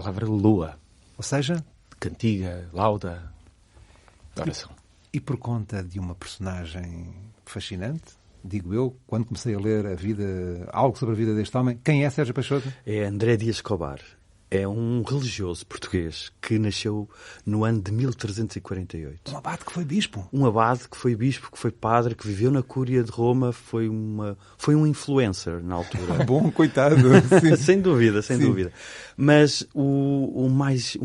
palavra lua. Ou seja? Cantiga, lauda, oração. E por conta de uma personagem fascinante, digo eu, quando comecei a ler algo sobre a vida deste homem, quem é Sérgio Peixoto? É André Dias Escobar. É um religioso português que nasceu no ano de 1348. Um abade que foi bispo. Um abade que foi bispo, que foi padre, que viveu na Cúria de Roma, foi um influencer na altura. Bom, coitado. Sem dúvida, sem dúvida. Mas o mais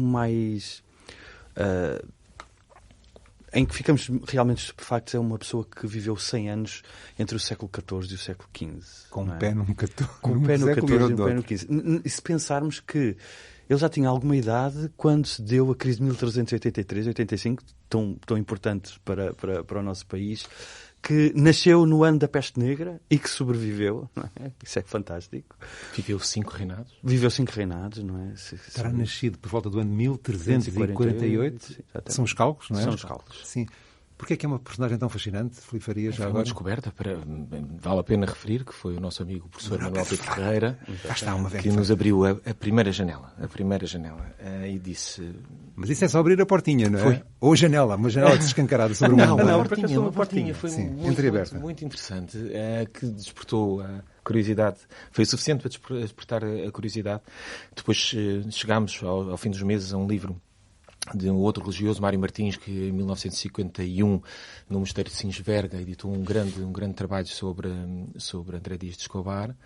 em que ficamos realmente estupefactos é uma pessoa que viveu 100 anos entre o século XIV e o século XV. Com um pé no XIV. Com um pé no XIV e um pé no XV. E se pensarmos que ele já tinha alguma idade quando se deu a crise de 1383-85, tão importante para o nosso país, que nasceu no ano da peste negra e que sobreviveu. Não é? Isso é fantástico. Viveu 5 reinados. Viveu 5 reinados, não é? Terá nascido por volta do ano 1348. São os cálculos, não é? São os cálculos. Sim. Porquê é que é uma personagem tão fascinante, Filipe Farias? Foi uma descoberta, vale a pena referir, que foi o nosso amigo professor Manuel Pedro Ferreira que nos abriu a primeira janela. E disse... Mas isso é só abrir a portinha, não é? Foi. Ou a janela, uma janela desescancarada sobre o mundo. Uma portinha. Foi muito interessante, que despertou a curiosidade. Foi o suficiente para despertar a curiosidade. Depois chegámos, ao fim dos meses, a um livro de um outro religioso, Mário Martins, que em 1951, no Mosteiro de Sinsverga, editou um grande trabalho sobre André Dias de Escobar.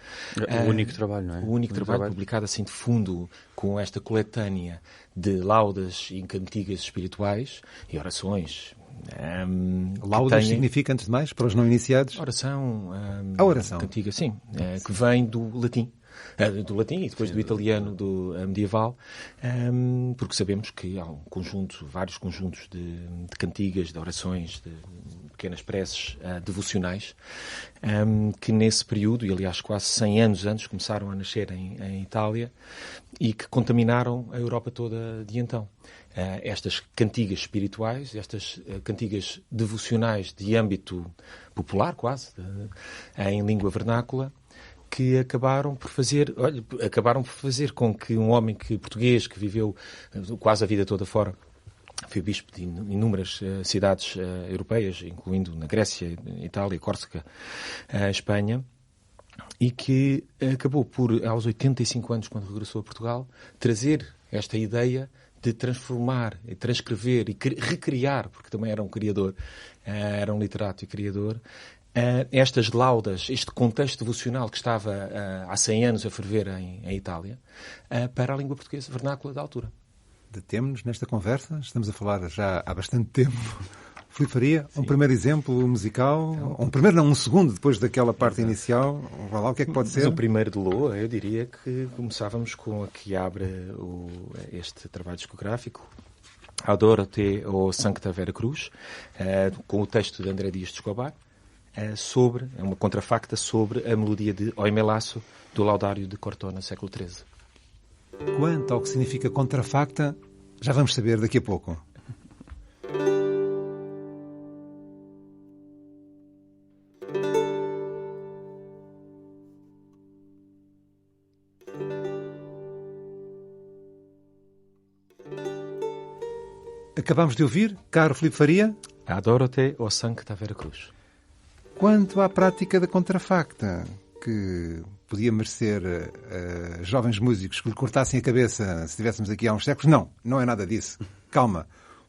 O único trabalho, não é? O único trabalho publicado assim de fundo, com esta coletânea de laudas e cantigas espirituais e orações. Laudas significa, antes de mais, para os não iniciados? Oração. A oração. Cantiga, sim. Que vem do latim. E depois do italiano medieval, porque sabemos que há vários conjuntos de cantigas, de orações, de pequenas preces devocionais, que nesse período, e aliás quase 100 anos antes, começaram a nascer em Itália e que contaminaram a Europa toda de então. Estas cantigas espirituais, estas cantigas devocionais de âmbito popular, quase, em língua vernácula, que acabaram por fazer com que um homem português que viveu quase a vida toda fora, foi bispo de inúmeras cidades europeias, incluindo na Grécia, Itália, Córsega, Espanha, e que acabou por, aos 85 anos, quando regressou a Portugal, trazer esta ideia de transformar, transcrever e recriar, porque também era um criador, era um literato e criador, estas laudas, este contexto devocional que estava há 100 anos a ferver em Itália, para a língua portuguesa vernácula da altura. Detemos-nos nesta conversa, estamos a falar já há bastante tempo. Filipe Faria, um primeiro exemplo musical, um segundo depois daquela parte inicial, vai lá, o que é que pode ser? Mas o primeiro de Loa, eu diria que começávamos com a que abre este trabalho discográfico, Adoro-te ou Sancta Vera Cruz, com o texto de André Dias de Escobar, é uma contrafacta sobre a melodia de Oi Melasso, do Laudário de Cortona, século XIII. Quanto ao que significa contrafacta, já vamos saber daqui a pouco. Acabamos de ouvir, caro Filipe Faria, Adoro-te ou Sancta Vera Cruz. Quanto à prática da contrafacta, que podia merecer a jovens músicos que lhe cortassem a cabeça se estivéssemos aqui há uns séculos, não é nada disso. Calma.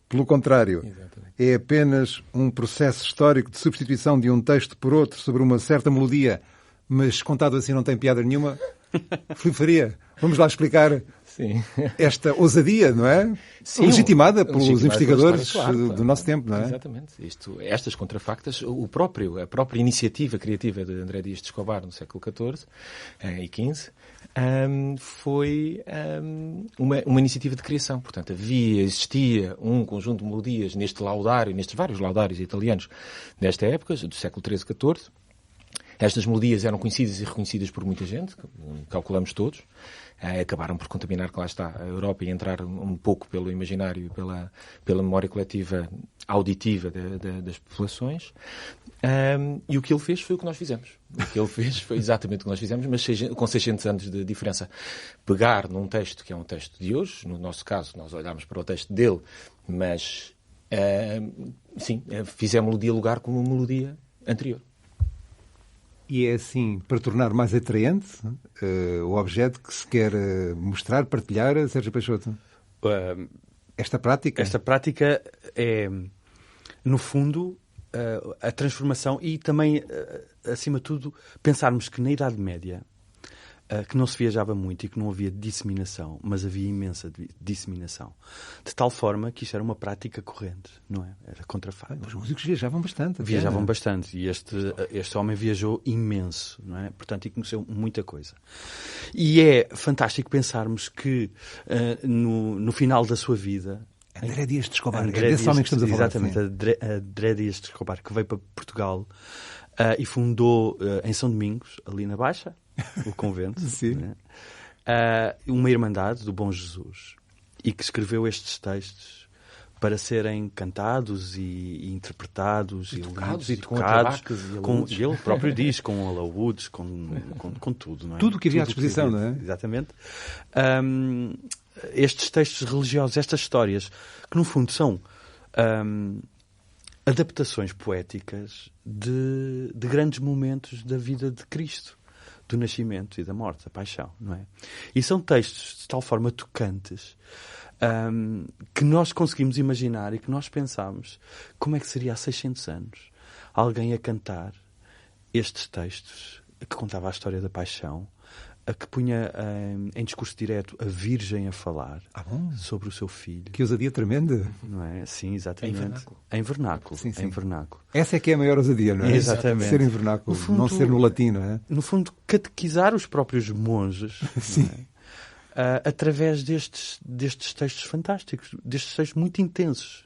Pelo contrário, exatamente. É apenas um processo histórico de substituição de um texto por outro sobre uma certa melodia, mas contado assim não tem piada nenhuma. Filipe Faria, vamos lá explicar esta ousadia, não é? Sim, legitimada pelos investigadores do nosso tempo, não é? Exatamente. Estas contrafactas, a própria iniciativa criativa de André Dias de Escobar no século XIV e XV, foi uma iniciativa de criação. Portanto, existia um conjunto de melodias nestes vários laudários italianos desta época, do século XIII e XIV. Estas melodias eram conhecidas e reconhecidas por muita gente, calculamos todos. Acabaram por contaminar, que lá está, a Europa e entrar um pouco pelo imaginário e pela memória coletiva auditiva das populações. E o que ele fez foi o que nós fizemos. O que ele fez foi exatamente o que nós fizemos, mas com 600 anos de diferença. Pegar num texto que é um texto de hoje, no nosso caso, nós olhámos para o texto dele, mas, sim, fizemos-lo dialogar com uma melodia anterior. E é assim, para tornar mais atraente o objeto que se quer mostrar, partilhar, Sérgio Peixoto? Esta prática? Esta prática é, no fundo, a transformação e também, acima de tudo, pensarmos que na Idade Média, que não se viajava muito e que não havia disseminação, mas havia imensa disseminação. De tal forma que isto era uma prática corrente, não é? Era contrafacto. Os músicos viajavam bastante. Viajavam bastante e este homem viajou imenso, não é? Portanto, e conheceu muita coisa. E é fantástico pensarmos que no final da sua vida... André Dias de Escobar, é desse homem que estamos a falar. Exatamente, André Dias de Escobar, que veio para Portugal e fundou em São Domingos, ali na Baixa, o convento, né? Uma irmandade do Bom Jesus, e que escreveu estes textos para serem cantados e interpretados e lidos e tocados, ele próprio diz, com alaúdes, com tudo, não é? Tudo que havia à disposição, não é? Exatamente. Estes textos religiosos, estas histórias, que no fundo são adaptações poéticas de grandes momentos da vida de Cristo, do nascimento e da morte, da paixão, não é? E são textos de tal forma tocantes que nós conseguimos imaginar e que nós pensamos como é que seria há 600 anos alguém a cantar estes textos que contava a história da paixão, a que punha em discurso direto a Virgem a falar sobre o seu filho. Que ousadia tremenda. Não é? Sim, exatamente. Em vernáculo. Sim, sim. Em vernáculo. Essa é que é a maior ousadia, não é? Exatamente. Ser em vernáculo, fundo, não ser no latim, não é? No fundo, catequizar os próprios monges. Sim. Através destes textos fantásticos, destes textos muito intensos.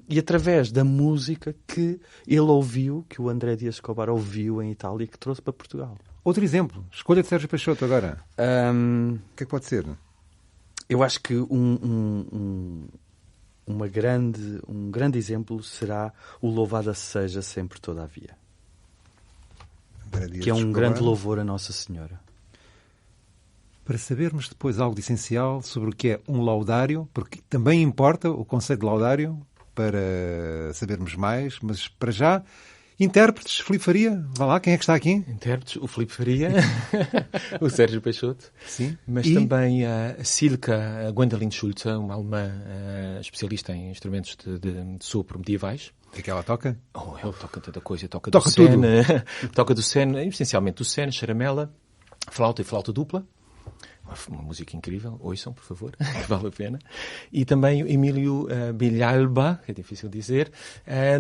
E através da música que ele ouviu, que o André Dias Escobar ouviu em Itália e que trouxe para Portugal. Outro exemplo, escolha de Sérgio Peixoto agora. O que é que pode ser? Eu acho que um grande exemplo será o Louvada Seja Sempre Todavia, que é um grande louvor a Nossa Senhora. Para sabermos depois algo de essencial sobre o que é um laudário, porque também importa o conceito de laudário, para sabermos mais, mas para já... Intérpretes, Filipe Faria, vá lá, quem é que está aqui? Intérpretes, o Filipe Faria, o Sérgio Peixoto, sim. Mas também a Silke Gwendoline Schulze, uma alemã especialista em instrumentos de sopro medievais. E que ela toca? Ele toca tanta coisa, toca do Sene, toca do Sene, essencialmente do Sene, charamela, flauta e flauta dupla. Uma música incrível, ouçam, por favor, vale a pena. E também Emílio Bilhalba, que é difícil dizer,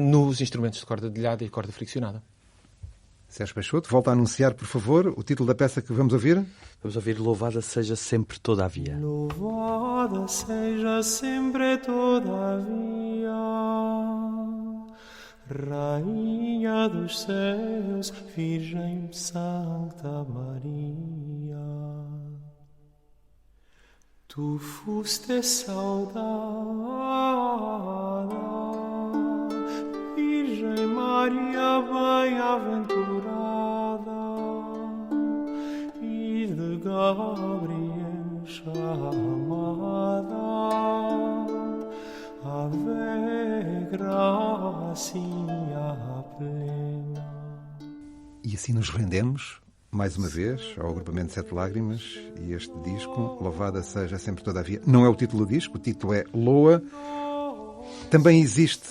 nos instrumentos de corda dedilhada e corda friccionada. Sérgio Peixoto, volta a anunciar, por favor, o título da peça que vamos ouvir. Vamos ouvir Louvada Seja Sempre Todavia. Louvada seja sempre todavia, Rainha dos céus, Virgem Santa Maria. Tu fuste saudada, Virgem Maria bem-aventurada, e de Gabriel chamada, Ave gracia plena. E assim nos rendemos mais uma vez ao agrupamento Sete Lágrimas e este disco, Louvada Seja Sempre Todavia. Não é o título do disco, o título é Loa. Também existe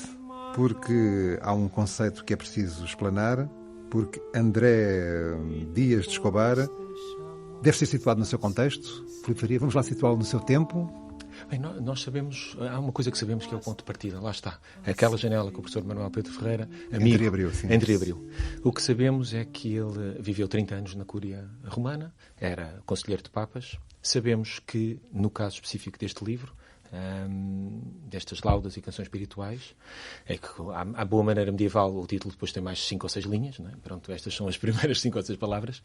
porque há um conceito que é preciso explanar, porque André Dias de Escobar deve ser situado no seu contexto. Filipe Faria, vamos lá situá-lo no seu tempo. Bem, nós sabemos, há uma coisa que sabemos que é o ponto de partida, lá está. Aquela janela que o professor Manuel Pedro Ferreira, amigo, entreabriu. O que sabemos é que ele viveu 30 anos na Cúria Romana, era conselheiro de papas. Sabemos que, no caso específico deste livro, destas laudas e canções espirituais, é que à boa maneira medieval o título depois tem mais 5 ou 6 linhas, não é? Pronto, estas são as primeiras 5 ou 6 palavras,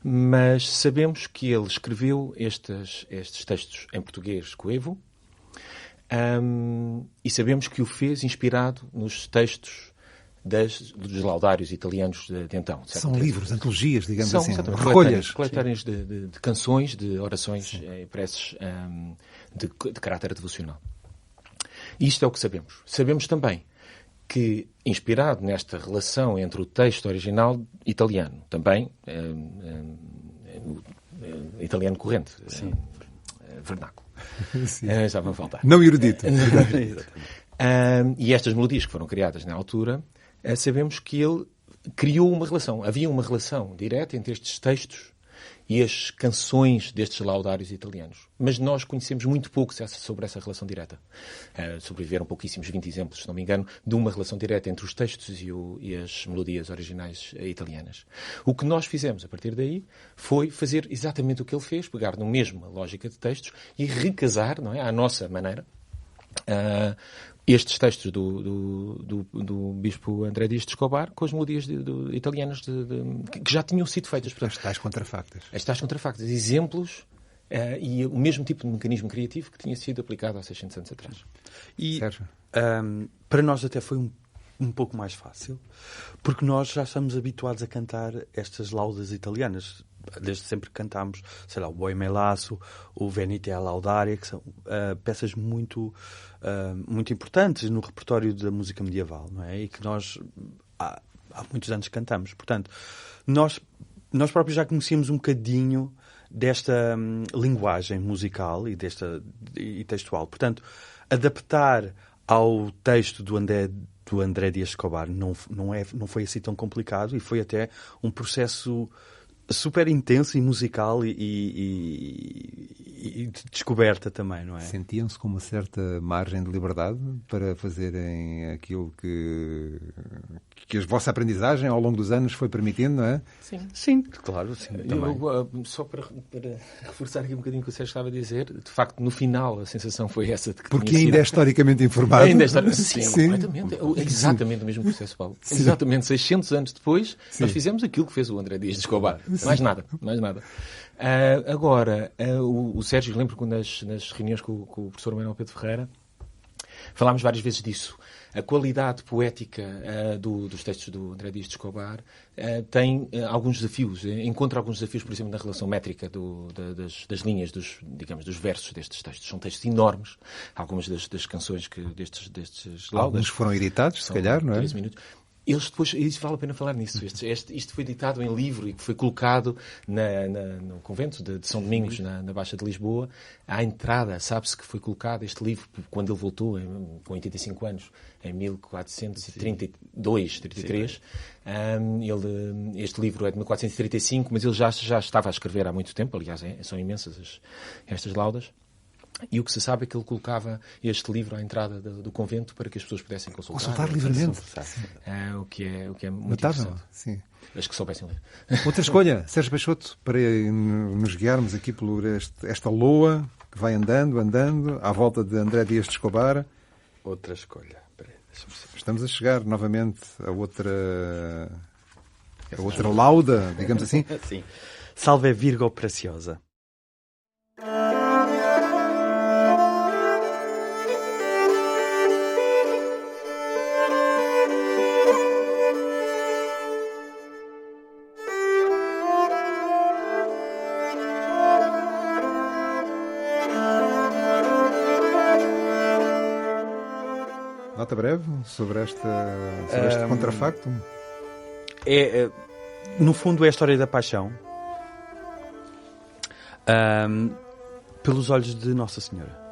mas sabemos que ele escreveu estes textos em português coevo, E sabemos que o fez inspirado nos textos dos laudários italianos de então. São livros, antologias, digamos São, assim, recolhas. Coletâneas de canções, de orações, preces de caráter devocional. Isto é o que sabemos. Sabemos também que, inspirado nesta relação entre o texto original italiano, também italiano corrente, vernáculo, estava a faltar. Não erudito. E estas melodias que foram criadas na altura, sabemos que ele criou uma relação. Havia uma relação direta entre estes textos e as canções destes laudários italianos. Mas nós conhecemos muito pouco sobre essa relação direta. Sobreviveram pouquíssimos 20 exemplos, se não me engano, de uma relação direta entre os textos e as melodias originais italianas. O que nós fizemos a partir daí foi fazer exatamente o que ele fez, pegar na mesma lógica de textos e recasar, não é, à nossa maneira, estes textos do bispo André Dias de Escobar com as melodias italianas que já tinham sido feitas. As tais contrafactas. As tais contrafactas. Exemplos e o mesmo tipo de mecanismo criativo que tinha sido aplicado há 600 anos atrás. E para nós até foi um pouco mais fácil, porque nós já estamos habituados a cantar estas laudas italianas. Desde sempre cantámos, sei lá, o Boi Melasso, o Venite a Laudare, que são peças muito importantes no repertório da música medieval, não é? E que nós há muitos anos cantamos. Portanto, nós próprios já conhecíamos um bocadinho desta linguagem musical e textual. Portanto, adaptar ao texto do André Dias Escobar não foi assim tão complicado e foi até um processo super intenso e musical e de descoberta também, não é? Sentiam-se com uma certa margem de liberdade para fazerem aquilo que a vossa aprendizagem ao longo dos anos foi permitindo, não é? Sim, claro. Sim, só para reforçar aqui um bocadinho o que o Sérgio estava a dizer, de facto, no final, a sensação foi essa de que porque ainda é historicamente informado. Ainda é sim, completamente. É exatamente o mesmo processo, Paulo. Sim. Exatamente 600 anos depois, nós fizemos aquilo que fez o André Dias de Escobar. Mais nada. Agora, o Sérgio, lembro que nas reuniões com o professor Manuel Pedro Ferreira, falámos várias vezes disso. A qualidade poética dos textos do André Dias de Escobar tem alguns desafios. Encontra alguns desafios, por exemplo, na relação métrica das linhas, dos versos destes textos. São textos enormes. Algumas das canções destes laudas. Alguns foram editados, se calhar, não é? 13 minutos. Eles depois, isso vale a pena falar nisso. Isto foi editado em livro e foi colocado no convento de São Domingos, na Baixa de Lisboa. À entrada, sabe-se que foi colocado este livro quando ele voltou, com 85 anos, em 1432, 33. Este livro é de 1435, mas ele já estava a escrever há muito tempo. Aliás, são imensas estas laudas. E o que se sabe é que ele colocava este livro à entrada do convento para que as pessoas pudessem consultar livremente. O que é muito notável, interessante. sim. As que soubessem ler. Outra escolha, Sérgio Peixoto, para nos guiarmos aqui por esta loa que vai andando, à volta de André Dias de Escobar. Outra escolha. Estamos a chegar novamente a outra lauda, digamos assim. Sim. Salve Virgo Preciosa. Nota breve sobre este contrafacto? No fundo, é a história da paixão pelos olhos de Nossa Senhora.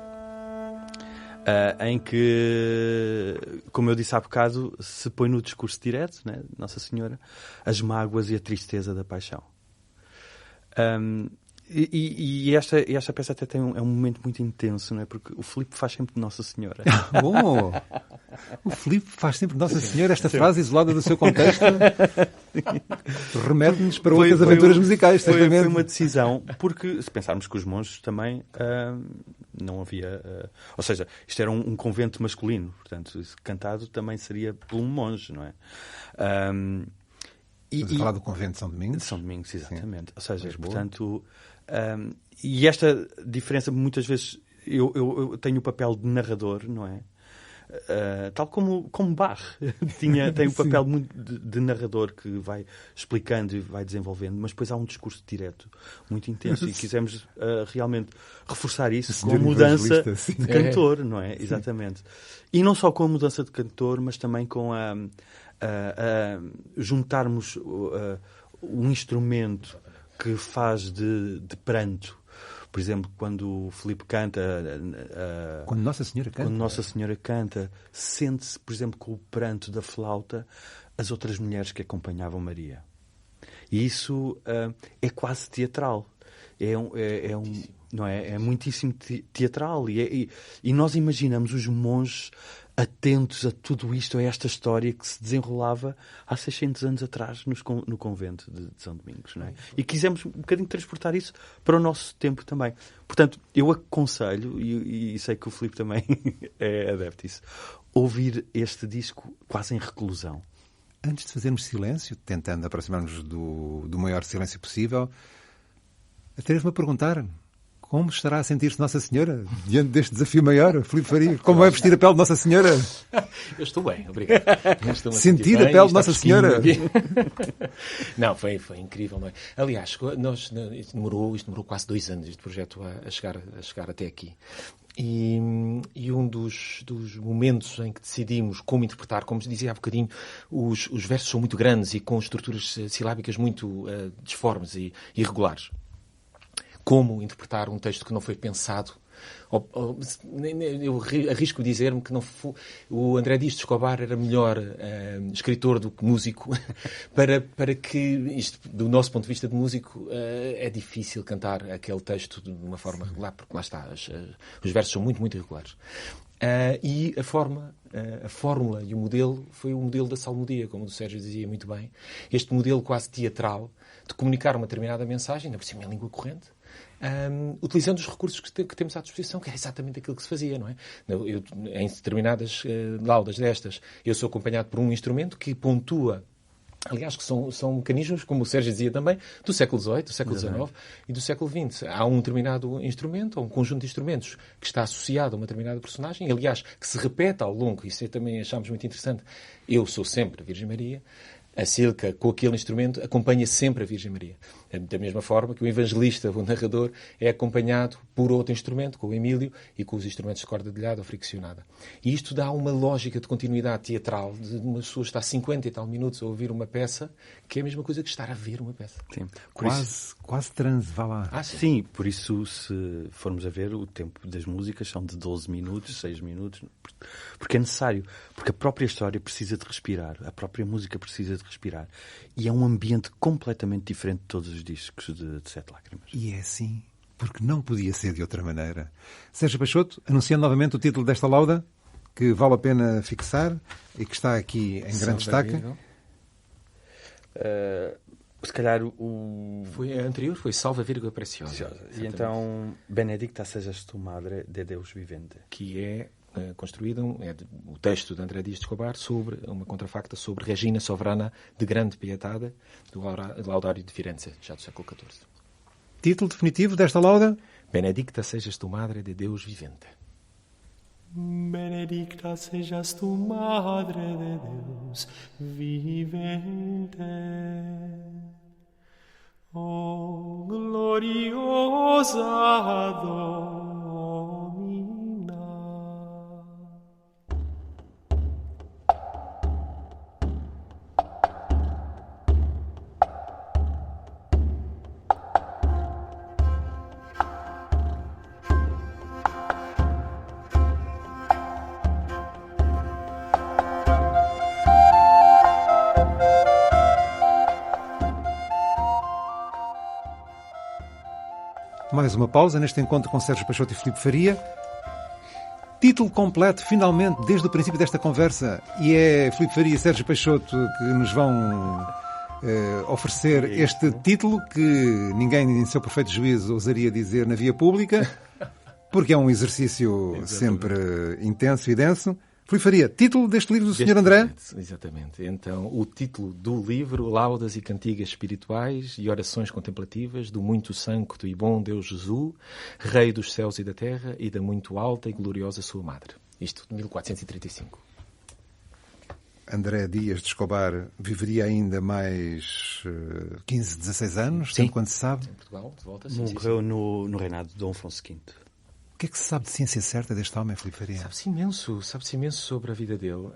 Em que, como eu disse há bocado, se põe no discurso direto, né, Nossa Senhora, as mágoas e a tristeza da paixão. E esta peça até tem um momento muito intenso, não é? Porque o Filipe faz sempre de Nossa Senhora. Bom! O Filipe faz sempre de Nossa Senhora. Esta frase isolada do seu contexto remete-nos para outras aventuras musicais. Foi uma decisão, porque se pensarmos que os monges também não havia... ou seja, isto era um convento masculino, portanto, cantado também seria por um monge, não é? Estamos a falar do convento de São Domingos? São Domingos, exatamente. Sim. Ou seja, Lisboa. portanto... e esta diferença muitas vezes eu tenho o papel de narrador, não é? Tal como Bach tem o papel muito de narrador que vai explicando e vai desenvolvendo, mas depois há um discurso direto muito intenso e quisemos realmente reforçar isso com a mudança de cantor, não é? Exatamente. E não só com a mudança de cantor, mas também com juntarmos um instrumento que faz de pranto. Por exemplo, quando o Filipe canta... Quando Nossa Senhora canta. Quando Nossa Senhora canta, sente-se, por exemplo, com o pranto da flauta, as outras mulheres que acompanhavam Maria. E isso é quase teatral. Não é? É muitíssimo teatral. E nós imaginamos os monges atentos a tudo isto, a esta história que se desenrolava há 600 anos atrás no convento de São Domingos. Não é? E quisemos um bocadinho transportar isso para o nosso tempo também. Portanto, eu aconselho, e sei que o Filipe também é adepto disso, ouvir este disco quase em reclusão. Antes de fazermos silêncio, tentando aproximar-nos do maior silêncio possível, atrevo-me a perguntar: como estará a sentir-se Nossa Senhora diante deste desafio maior, Filipe Faria? Como vai vestir a pele de Nossa Senhora? Eu estou bem, obrigado. Sentir a pele de Nossa Senhora? Não, foi incrível, não é? Aliás, isto demorou quase 2 anos, este projeto a chegar até aqui. E um dos momentos em que decidimos como interpretar, como dizia há bocadinho, os versos são muito grandes e com estruturas silábicas muito disformes e irregulares. Como interpretar um texto que não foi pensado? Eu arrisco dizer-me que o André Dias de Escobar era melhor escritor do que músico, para que, isto, do nosso ponto de vista de músico, é difícil cantar aquele texto de uma forma regular, porque lá está, os versos são muito, muito irregulares. E a fórmula e o modelo foi o modelo da salmodia, como o Sérgio dizia muito bem. Este modelo quase teatral de comunicar uma determinada mensagem, ainda por cima em língua corrente, utilizando os recursos que temos à disposição, que é exatamente aquilo que se fazia, não é? Em determinadas laudas destas, eu sou acompanhado por um instrumento que pontua, aliás, que são mecanismos, como o Sérgio dizia também, do século XVIII, do século XIX e do século XX. Há um determinado instrumento, ou um conjunto de instrumentos que está associado a uma determinada personagem, aliás, que se repete ao longo, isso também achámos muito interessante. Eu sou sempre a Virgem Maria. A Silca, com aquele instrumento, acompanha sempre a Virgem Maria. Da mesma forma que o evangelista, o narrador, é acompanhado por outro instrumento, com o Emílio, e com os instrumentos de corda delhada ou friccionada. E isto dá uma lógica de continuidade teatral, de uma pessoa estar 50 e tal minutos a ouvir uma peça, que é a mesma coisa que estar a ver uma peça. Sim. Quase transe, vá lá. Sim, por isso, se formos a ver, o tempo das músicas são de 12 minutos, 6 minutos, porque é necessário, porque a própria história precisa de respirar, a própria música precisa de respirar. E é um ambiente completamente diferente de todos os discos de Sete Lágrimas. E é assim, porque não podia ser de outra maneira. Sérgio Peixoto, anunciando novamente o título desta lauda, que vale a pena fixar e que está aqui em grande destaque. Se calhar Foi a anterior, foi Salva Vírgula Preciosa. E então, Benedicta sejas tu, Madre de Deus vivente. Que é construído, o texto de André Dias de Escobar, sobre uma contrafacta sobre Regina Sovrana de Grande Pietada, do Laudário de Firenze, já do século XIV. Título definitivo desta lauda? Benedicta sejas tu, Madre de Deus vivente. Benedicta sejas tu, Madre de Deus vivente. Oh, gloriosa Domina. Mais uma pausa neste encontro com Sérgio Peixoto e Filipe Faria. Título completo, finalmente, desde o princípio desta conversa. E é Filipe Faria e Sérgio Peixoto que nos vão oferecer este título que ninguém, em seu perfeito juízo, ousaria dizer na via pública, porque é um exercício sempre intenso e denso. Filipe Faria, título deste livro do Sr. André? Exatamente. Então, o título do livro, Laudas e Cantigas Espirituais e Orações Contemplativas do muito santo e bom Deus Jesus, Rei dos céus e da terra e da muito alta e gloriosa sua Madre. Isto de 1435. André Dias de Escobar viveria ainda mais 15, 16 anos, tanto quanto se sabe? Em Portugal, de volta. Morreu no reinado de Dom Afonso V. O que é que se sabe de ciência certa deste homem, Filipe Faria? Sabe-se imenso sobre a vida dele.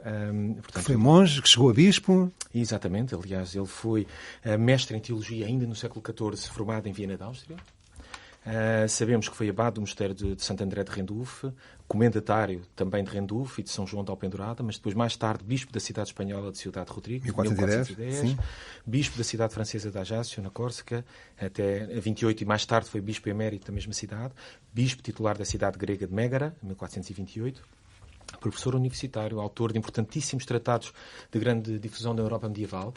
Portanto, foi monge, que chegou a bispo. Exatamente, aliás, ele foi mestre em teologia ainda no século XIV, formado em Viena da Áustria. Sabemos que foi abade do mosteiro de Santo André de Rendulfe, comendatário também de Rendulfe e de São João de Alpendurada, mas depois, mais tarde, bispo da cidade espanhola de Ciudad Rodrigo, 1410, bispo da cidade francesa de Ajaccio, na Córcega, até 28, e mais tarde foi bispo emérito da mesma cidade, bispo titular da cidade grega de Mégara, em 1428. Professor universitário, autor de importantíssimos tratados de grande difusão na Europa medieval,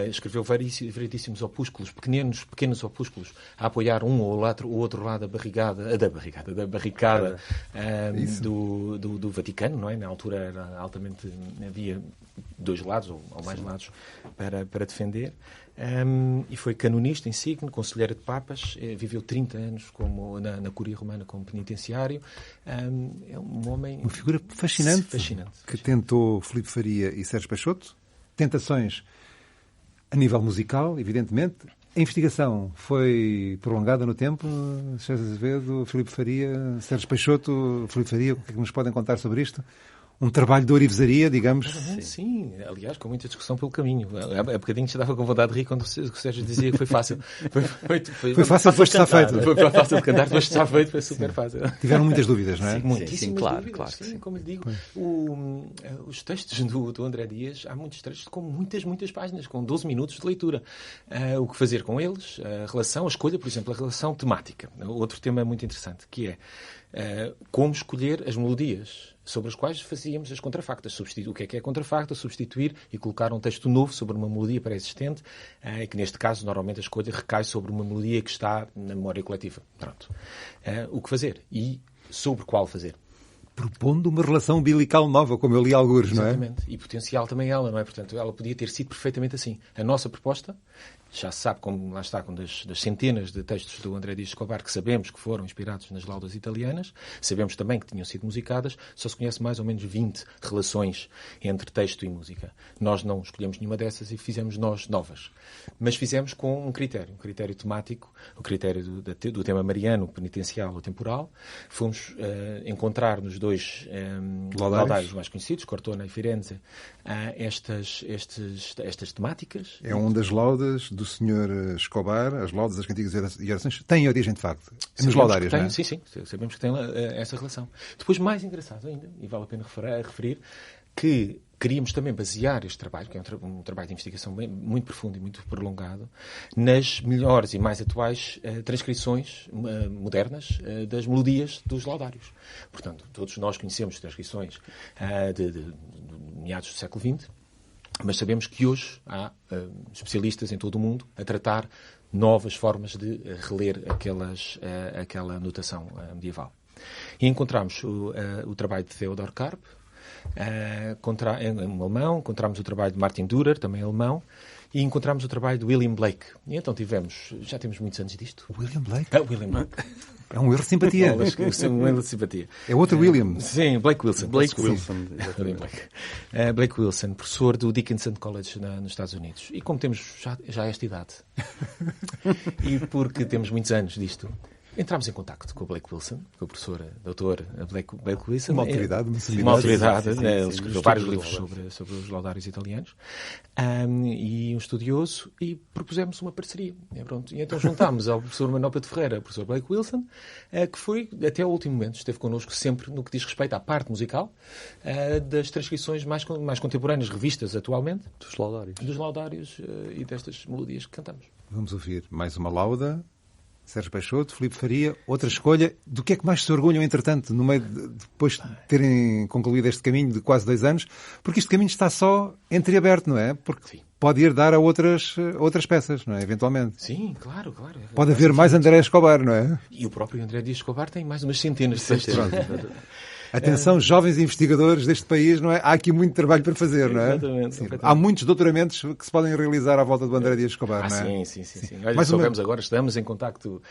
escreveu variedíssimos opúsculos, pequenos opúsculos, a apoiar um ou outro lado da barricada do Vaticano, não é? Na altura era altamente, havia dois lados ou mais lados para defender. E foi canonista, insigne, conselheiro de papas, viveu 30 anos na Cúria Romana como penitenciário. É um homem... Uma figura fascinante. Que tentou Filipe Faria e Sérgio Peixoto. Tentações a nível musical, evidentemente. A investigação foi prolongada no tempo. César Azevedo, Filipe Faria, Sérgio Peixoto, Filipe Faria, o que é que nos podem contar sobre isto? Um trabalho de ourivesaria, digamos. Sim, aliás, com muita discussão pelo caminho. Há bocadinho estava com vontade de rir quando o Sérgio dizia que foi fácil. Foi fácil depois de estar feito. Foi fácil de cantar, depois de estar feito, foi super fácil. Tiveram muitas dúvidas, não é? Sim, muitíssimas dúvidas. Claro. Sim, como lhe digo, os textos do André Dias, há muitos textos com muitas páginas, com 12 minutos de leitura. O que fazer com eles, a escolha, por exemplo, a relação temática. Outro tema muito interessante, que é como escolher as melodias sobre as quais fazíamos as contrafactas. O que é contrafacta? Substituir e colocar um texto novo sobre uma melodia pré-existente, que neste caso, normalmente, a escolha recai sobre uma melodia que está na memória coletiva. Pronto. O que fazer? E sobre qual fazer? Propondo uma relação umbilical nova, como eu li algures, não é? Exatamente. E potencial também ela, não é? Portanto, ela podia ter sido perfeitamente assim. A nossa proposta, já se sabe, como lá está, das centenas de textos do André Dias de Escobar que sabemos que foram inspirados nas laudas italianas, sabemos também que tinham sido musicadas, só se conhece mais ou menos 20 relações entre texto e música. Nós não escolhemos nenhuma dessas e fizemos nós novas. Mas fizemos com um critério temático, o critério do tema mariano, penitencial ou temporal. Fomos encontrar nos dois laudários mais conhecidos, Cortona e Firenze, estas temáticas. É uma das laudas do Sr. Escobar, as laudas das cantigas e orações, têm origem de facto nos laudários, não é? Sim, sabemos que tem essa relação. Depois, mais engraçado ainda, e vale a pena referir, que queríamos também basear este trabalho, que é um trabalho de investigação muito profundo e muito prolongado, nas melhores e mais atuais transcrições modernas das melodias dos laudários. Portanto, todos nós conhecemos transcrições de meados do século XX, mas sabemos que hoje há especialistas em todo o mundo a tratar novas formas de reler aquela notação medieval. E encontramos o trabalho de Theodor Karp, em alemão, encontramos o trabalho de Martin Dürer, também alemão, e encontramos o trabalho de William Blake. E então já temos muitos anos disto. William Blake? William Blake. É um erro de simpatia. Um erro de simpatia. É outro William. Sim, Blake Wilson. Blake Wilson. Blake Wilson, professor do Dickinson College nos Estados Unidos. E como temos já esta idade, e porque temos muitos anos disto, entramos em contacto com o Blake Wilson, com o professor doutor Blake Wilson. Uma autoridade. Uma autoridade. Ele escreveu vários livros sobre os laudários italianos. E um estudioso. E propusemos uma parceria. E então juntámos ao professor Manuel Pedro Ferreira, ao professor Blake Wilson, que foi, até ao último momento, esteve connosco sempre no que diz respeito à parte musical das transcrições mais contemporâneas, revistas atualmente. Dos laudários e destas melodias que cantamos. Vamos ouvir mais uma lauda. Sérgio Peixoto, Filipe Faria, outra escolha. Do que é que mais se orgulham, entretanto, no meio depois de terem concluído este caminho de quase 2 anos? Porque este caminho está só entreaberto, não é? Porque sim, pode ir dar a outras peças, não é? Eventualmente. Sim, claro. Pode haver mais André Escobar, não é? E o próprio André Dias Escobar tem mais umas centenas de textos. Atenção, jovens investigadores deste país, não é? Há aqui muito trabalho para fazer, não é? Exatamente. Sim. Há muitos doutoramentos que se podem realizar à volta do André Dias Escobar, não é? Sim. Olha, soubemos agora, estamos em contacto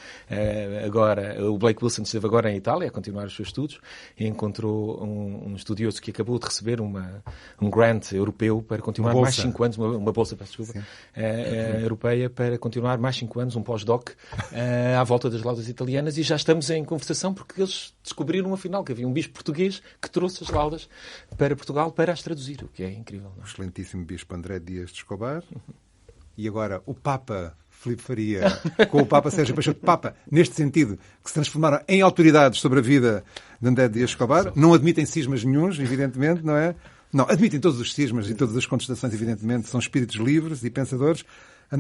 agora. O Blake Wilson esteve agora em Itália a continuar os seus estudos e encontrou um estudioso que acabou de receber um grant europeu para continuar mais 5 anos, uma bolsa, peço desculpa, europeia, para continuar mais 5 anos, um pós-doc, à volta das laudas italianas, e já estamos em conversação porque eles descobriram, afinal, que havia um bispo português que trouxe as laudas para Portugal para as traduzir, o que é incrível. Não é? O excelentíssimo bispo André Dias de Escobar. E agora o Papa Filipe Faria com o Papa Sérgio Peixoto. Papa, neste sentido, que se transformaram em autoridades sobre a vida de André Dias Escobar. Não admitem cismas nenhuns, evidentemente, não é? Não, admitem todos os cismas e todas as contestações, evidentemente. São espíritos livres e pensadores.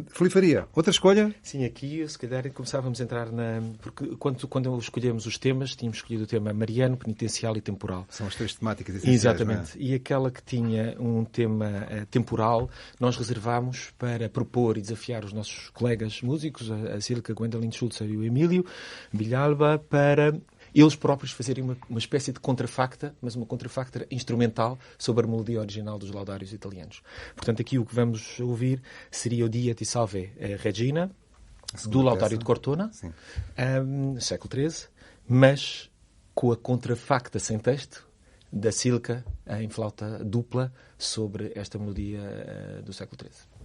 Filipe Faria, outra escolha? Sim, aqui se calhar começávamos a entrar na... Porque quando escolhemos os temas, tínhamos escolhido o tema mariano, penitencial e temporal. São as 3 temáticas essenciais. Exatamente. Não é? E aquela que tinha um tema temporal, nós reservámos para propor e desafiar os nossos colegas músicos, a Silka, Gwendolyn Schultz e o Emílio Villalba, para eles próprios fazerem uma espécie de contrafacta, mas uma contrafacta instrumental sobre a melodia original dos laudários italianos. Portanto, aqui o que vamos ouvir seria o Dia ti salve Regina, do Laudário de Cortona, século XIII, mas com a contrafacta sem texto da Silka em flauta dupla sobre esta melodia do século XIII.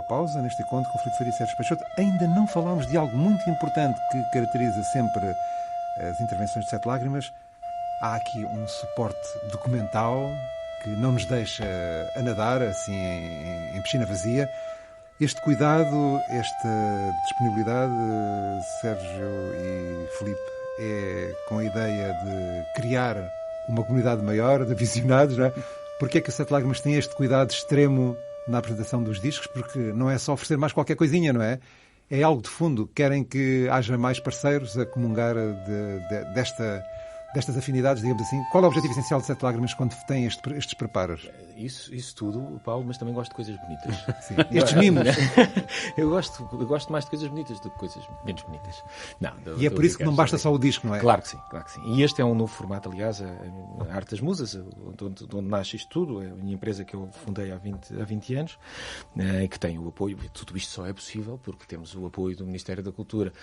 Pausa neste encontro com Filipe Faria e Sérgio Peixoto. Ainda não falámos de algo muito importante que caracteriza sempre as intervenções de Sete Lágrimas. Há aqui um suporte documental que não nos deixa a nadar assim em piscina vazia. Este cuidado, esta disponibilidade, Sérgio e Filipe, é com a ideia de criar uma comunidade maior de aficionados, não é? Porque é que o Sete Lágrimas tem este cuidado extremo na apresentação dos discos? Porque não é só oferecer mais qualquer coisinha, não é? É algo de fundo. Querem que haja mais parceiros a comungar destas afinidades, digamos assim. Qual é o objetivo essencial de Sete Lágrimas quando tem estes preparos? Isso tudo, Paulo, mas também gosto de coisas bonitas. Sim. Estes mimos. Eu gosto mais de coisas bonitas do que coisas menos bonitas. Não, e é por isso que não basta só o disco, não é? Claro que sim. E este é um novo formato, aliás, a Arte das Musas, onde nasce isto tudo. É a minha empresa que eu fundei há 20 anos, que tem o apoio. Tudo isto só é possível porque temos o apoio do Ministério da Cultura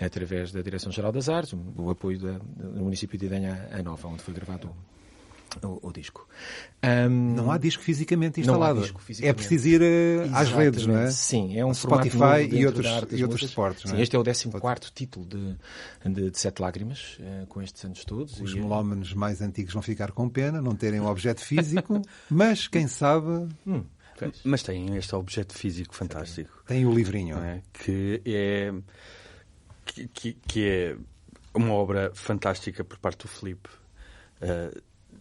através da Direção-Geral das Artes, o apoio do município de Idenha a Nova, onde foi gravado o disco. Não há disco fisicamente instalado. Não há disco fisicamente. É preciso ir às redes, não é? Sim, é um Spotify formato e outros suportes. Sim, não é? este é o 14º título de Sete Lágrimas, com estes anos todos. Os melómanos mais antigos vão ficar com pena, não terem um objeto físico, mas quem sabe... Mas tem este objeto físico fantástico. Tem o livrinho. Não é? Que é uma obra fantástica por parte do Filipe.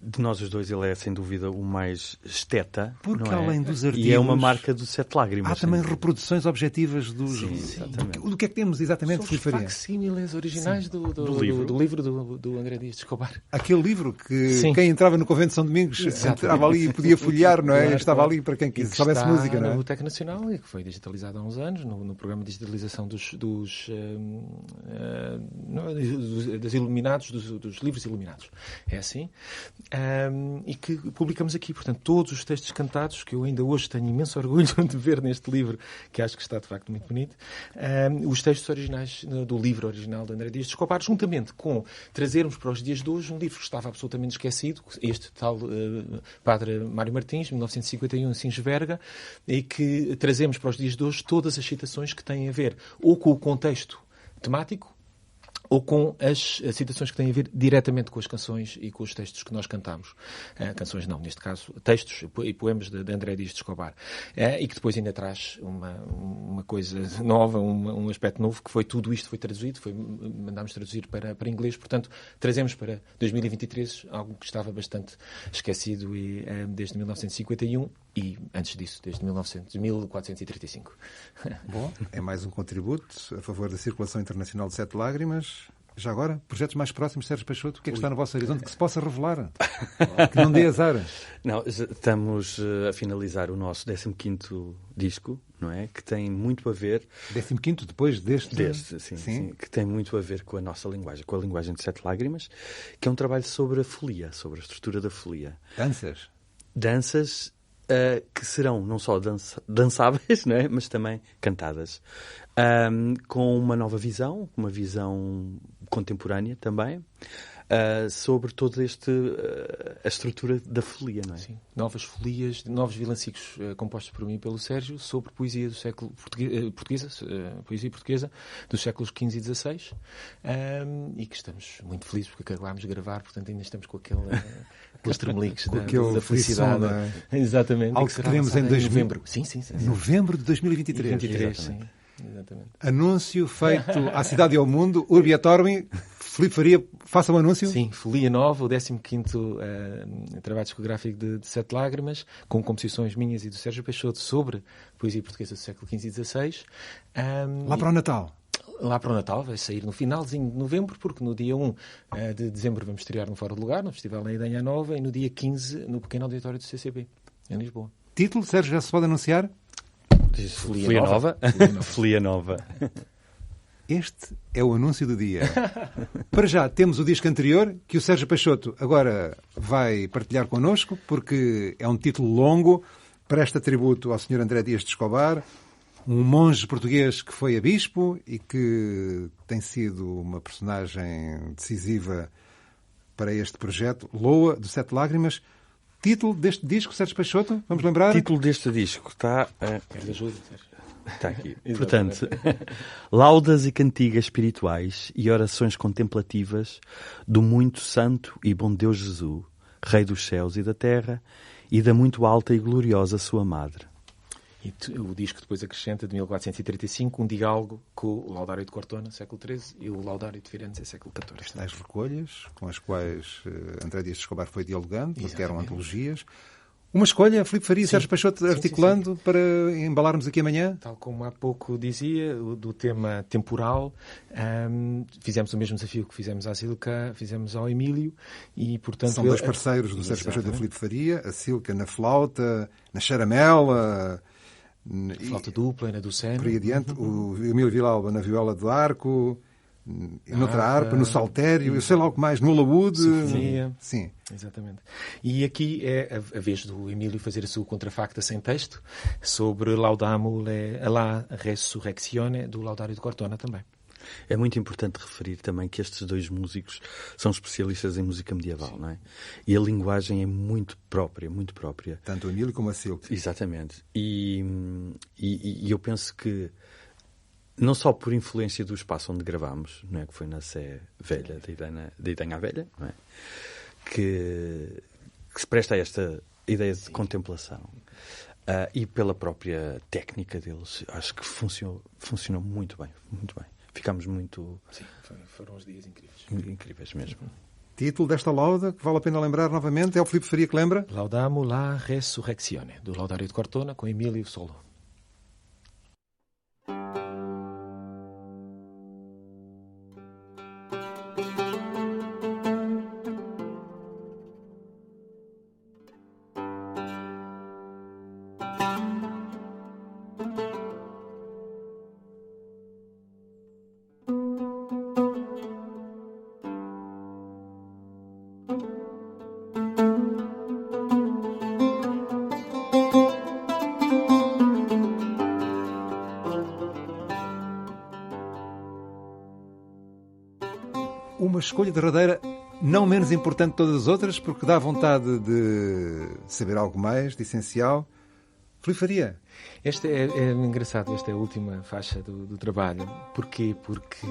De nós os dois, ele é sem dúvida o mais esteta. Porque não é? além dos artigos... E é uma marca do Sete Lágrimas. Há também reproduções objetivas dos... Do que é que temos exatamente? São os facsímiles originais do livro do André Dias de Escobar. Aquele livro que quem entrava no Convento de São Domingos entrava ali e podia folhear, não é? Estava ali para quem soubesse música, não é? No Biblioteca Nacional, e que foi digitalizado há uns anos, no programa de digitalização dos iluminados, dos livros iluminados. É assim. E que publicamos aqui, portanto, todos os textos cantados, que eu ainda hoje tenho imenso orgulho de ver neste livro, que acho que está de facto muito bonito, os textos originais do livro original de André Dias de Escobar, juntamente com trazermos para os dias de hoje um livro que estava absolutamente esquecido, este tal Padre Mário Martins, 1951, em Sinsverga, e que trazemos para os dias de hoje todas as citações que têm a ver ou com o contexto temático, ou com as citações que têm a ver diretamente com as canções e com os textos que nós cantamos. Canções não, neste caso, textos e poemas de André Dias de Escobar. E que depois ainda traz uma coisa nova, um aspecto novo, que foi tudo isto foi traduzido, mandámos traduzir para inglês, portanto, trazemos para 2023 algo que estava bastante esquecido desde 1951 e, antes disso, desde 1435. Bom, é mais um contributo a favor da circulação internacional de Sete Lágrimas. Já agora, projetos mais próximos, Sérgio Peixoto, o que é que está no vosso horizonte que se possa revelar? Que não dê azar. Não, estamos a finalizar o nosso 15º disco, não é? Que tem muito a ver... 15º, depois deste? Sim. Que tem muito a ver com a nossa linguagem, com a linguagem de Sete Lágrimas, que é um trabalho sobre a folia, sobre a estrutura da folia. Danças que serão não só dançáveis, não é? Mas também cantadas. Com uma nova visão, uma visão contemporânea também, sobre toda a estrutura da folia, não é? Sim, novas folias, novos vilancicos compostos por mim e pelo Sérgio sobre poesia do século poesia portuguesa dos séculos XV e XVI, e que estamos muito felizes porque acabámos de gravar, portanto ainda estamos com aqueles tremeliques da felicidade. Exatamente. Algo que teremos em novembro. Sim. Novembro de 2023. 23, sim. Exatamente. Anúncio feito à cidade e ao mundo, Urbi et Orbi. Filipe Faria, faça um anúncio. Sim, Folia Nova, o 15º trabalho discográfico de Sete Lágrimas, com composições minhas e do Sérgio Peixoto sobre poesia portuguesa do século XV e XVI. Lá para o Natal. Lá para o Natal, vai sair no finalzinho de novembro, porque no dia 1 de dezembro vamos estrear no Fora do Lugar, no Festival da Idanha Nova, e no dia 15 no pequeno auditório do CCB, em Lisboa. Título, Sérgio, já se pode anunciar? Folia Nova. Folia Nova. Este é o anúncio do dia. Para já, temos o disco anterior, que o Sérgio Peixoto agora vai partilhar connosco, porque é um título longo, presta tributo ao Sr. André Dias de Escobar, um monge português que foi a bispo e que tem sido uma personagem decisiva para este projeto, Loa, do Sete Lágrimas. Título deste disco, Sérgio Peixoto, vamos lembrar? Título deste disco está... Queres ajuda, Sérgio? Está aqui. Portanto, laudas e cantigas espirituais e orações contemplativas do muito santo e bom Deus Jesus, Rei dos céus e da terra, e da muito alta e gloriosa sua Madre. E o disco depois acrescenta, de 1435, um diálogo com o Laudario de Cortona, século XIII, e o Laudario de Firenze, século XIV. Tais recolhas, com as quais André Dias de Escobar foi dialogando, porque eram antologias. Uma escolha, Filipe Faria e Sérgio Peixoto articulando para embalarmos aqui amanhã? Tal como há pouco dizia, do tema temporal, fizemos o mesmo desafio que fizemos à Silca, fizemos ao Emílio, e portanto... São dois parceiros do Sérgio Peixoto e do Filipe Faria, a Silca na flauta, na charamela... Flauta dupla, na do Seno. Por aí adiante, o Emílio Vilalba na viola do arco, noutra harpa, no saltério, eu sei lá o que mais, no alaúde. Sim, exatamente. E aqui é a vez do Emílio fazer a sua contrafacta sem texto sobre Laudamo la Resurrectione do Laudario de Cortona também. É muito importante referir também que estes dois músicos são especialistas em música medieval, não é? E a linguagem é muito própria, muito própria. Tanto o Emílio como a Silca. Exatamente. E eu penso que, não só por influência do espaço onde gravámos, não é? Que foi na Sé Velha, de Idanha Velha, não é? Que se presta a esta ideia de contemplação. E pela própria técnica deles, acho que funcionou muito bem, muito bem. Ficámos muito... Sim, foram uns dias incríveis. Incríveis mesmo. Título desta lauda, que vale a pena lembrar novamente, é o Filipe Faria que lembra? Laudamo la Resurrectione, do Laudario de Cortona, com Emílio Solo. Uma escolha derradeira não menos importante de todas as outras, porque dá vontade de saber algo mais, de essencial. Rui Faria. Esta é engraçado, esta é a última faixa do trabalho. Porquê? Porque,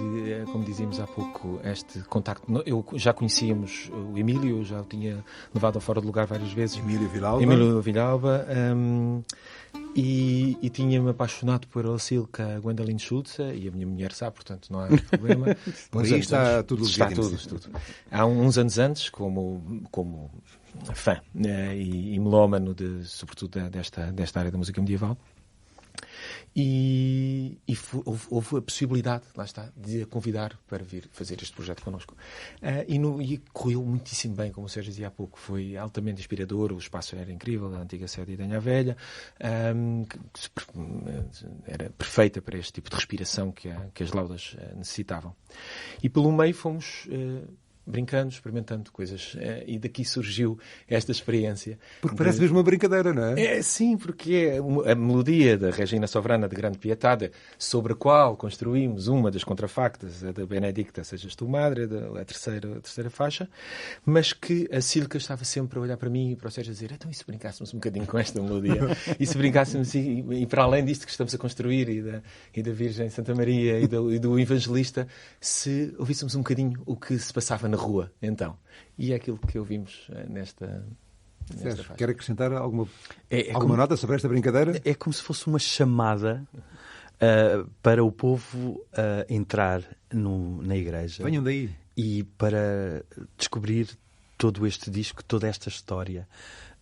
como dizíamos há pouco, este contacto... Eu já conhecíamos o Emílio, eu já o tinha levado ao Fora de Lugar várias vezes. Emílio Villalba. E tinha-me apaixonado por Alcilca Gwendoline Schultze, e a minha mulher sabe, portanto não há problema. Por aí está tudo legítimo. Está tudo. Há uns anos antes, como fã e melómano, sobretudo desta área da música medieval, e houve a possibilidade, lá está, de a convidar para vir fazer este projeto connosco. E correu muitíssimo bem, como o Sérgio dizia há pouco. Foi altamente inspirador, o espaço era incrível, a antiga sede de Anha Velha, era perfeita para este tipo de respiração que as laudas necessitavam. E pelo meio fomos... brincando, experimentando coisas. E daqui surgiu esta experiência. Porque parece mesmo uma brincadeira, não é? Sim, porque é a melodia da Regina Sovrana de Grande Pietade, sobre a qual construímos uma das contrafactas, a da Benedicta, Sejas Tu Madre, a terceira faixa, mas que a Silca estava sempre a olhar para mim e para o Sérgio a dizer: então, e se brincássemos um bocadinho com esta melodia? E se brincássemos, e para além disto que estamos a construir, e da Virgem Santa Maria e do Evangelista, se ouvíssemos um bocadinho o que se passava na rua, então. E é aquilo que ouvimos nesta faixa. Quer acrescentar alguma nota sobre esta brincadeira? É como se fosse uma chamada para o povo entrar na igreja. Venham daí. E para descobrir todo este disco, toda esta história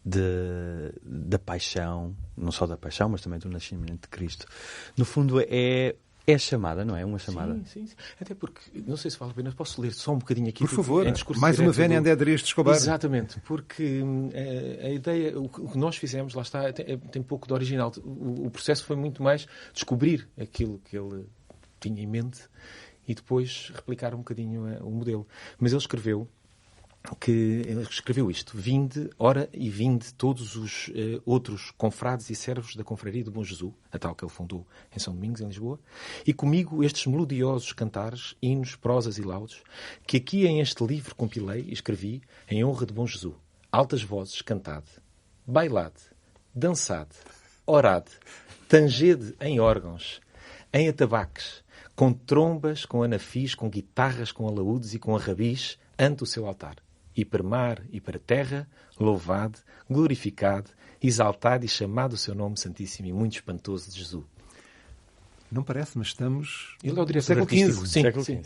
da paixão, não só da paixão, mas também do nascimento de Cristo. No fundo, é chamada, não é? Uma chamada. Sim. Até porque, não sei se vale a pena, posso ler só um bocadinho aqui. Por favor, em discurso mais uma Vénia do... André Dias de Escobar. Exatamente, porque a ideia, o que nós fizemos, lá está, tem pouco de original. O processo foi muito mais descobrir aquilo que ele tinha em mente e depois replicar um bocadinho o modelo. Mas ele escreveu isto: vinde, ora e vinde todos os outros confrades e servos da Confraria do Bom Jesus, a tal que ele fundou em São Domingos, em Lisboa, e comigo estes melodiosos cantares, hinos, prosas e laudos, que aqui em este livro compilei e escrevi em honra de Bom Jesus. Altas vozes, cantade, bailade, dançade, orade, tangede em órgãos, em atabaques, com trombas, com anafis, com guitarras, com alaúdes e com arrabis, ante o seu altar. E para mar e para terra, louvado, glorificado, exaltado e chamado o seu nome santíssimo e muito espantoso de Jesus. Não parece, mas estamos... Ele é o diretor artístico. Sim.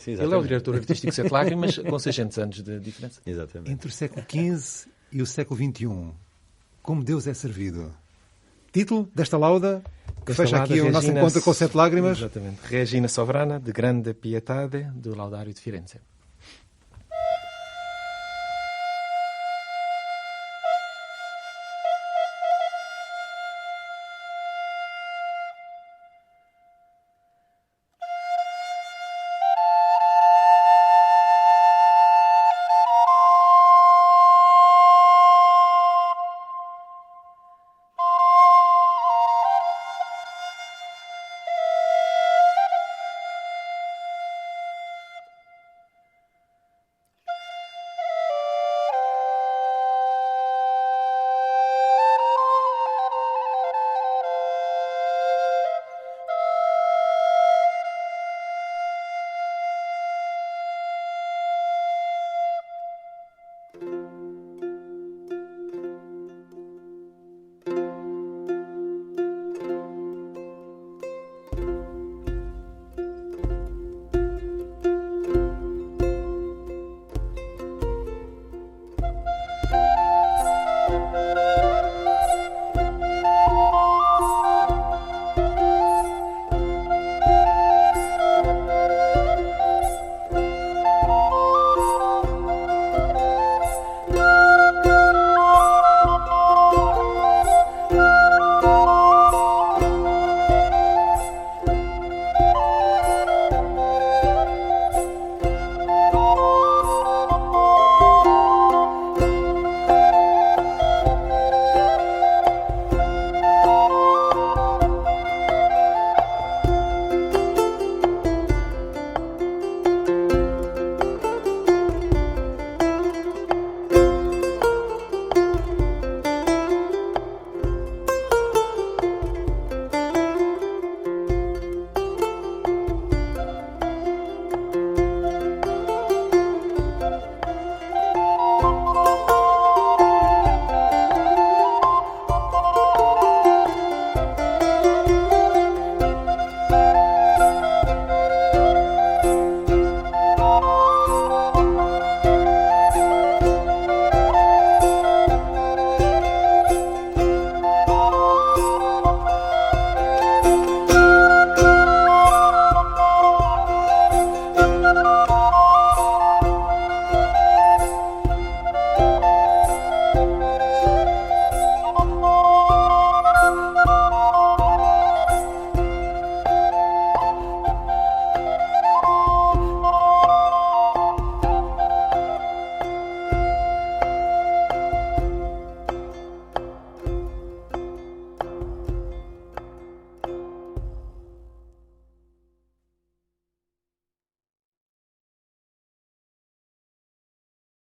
Ele é o diretor artístico de Sete Lágrimas, com 600 anos de diferença. Exatamente. Entre o século XV e o século XXI, como Deus é servido. Título desta lauda, que fecha aqui o nosso encontro com Sete Lágrimas. Exatamente. Regina Sovrana, de Grande Pietade, do Laudario de Firenze.